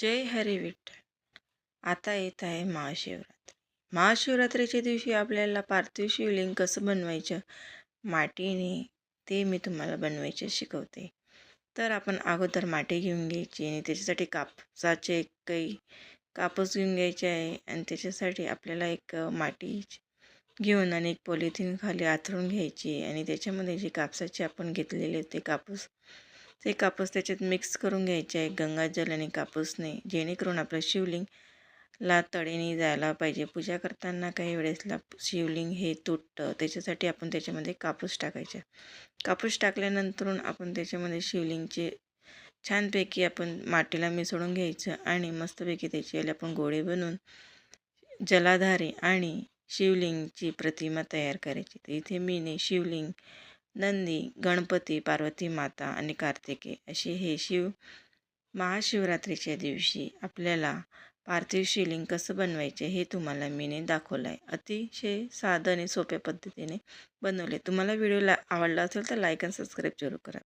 जय हरी विठ्ठल. आता येत आहे महाशिवरात्री. महाशिवरात्रीच्या दिवशी आपल्याला पार्थिव शिवलिंग कसं बनवायचं मातीने, ते मी तुम्हाला बनवायचे शिकवते. तर आपण अगोदर माती घेऊन घ्यायची आणि त्याच्यासाठी कापसाचे काही कापूस घेऊन घ्यायचे आहे आणि त्याच्यासाठी आपल्याला एक माती घेऊन आणि एक पॉलिथिन खाली आथरून घ्यायची आणि त्याच्यामध्ये जे कापसाचे आपण घेतलेले ते कापूस त्याच्यात मिक्स करून घ्यायचे आहे गंगाजल आणि कापूसने, जेणेकरून आपलं शिवलिंगला तडेने जायला पाहिजे. पूजा करताना काही वेळेसला शिवलिंग हे तुटतं, त्याच्यासाठी आपण त्याच्यामध्ये कापूस टाकायचा. कापूस टाकल्यानंतर आपण त्याच्यामध्ये शिवलिंगचे छानपैकी आपण मातीला मिसळून घ्यायचं आणि मस्तपैकी त्याची आपण गोळे बनवून जलाधारे आणि शिवलिंगची प्रतिमा तयार करायची. तर इथे मी शिवलिंग, नंदी, गणपती, पार्वती माता आणि कार्तिकेय असे हे महाशिवरात्रीच्या दिवशी आपल्याला पार्थिव शिवलिंग कसं बनवायचे हे तुम्हाला मीने दाखवलं आहे. अतिशय साधं आणि सोप्या पद्धतीने बनवले. तुम्हाला व्हिडिओ आवडला असेल तर लाईक आणि सबस्क्राईब जरूर करा.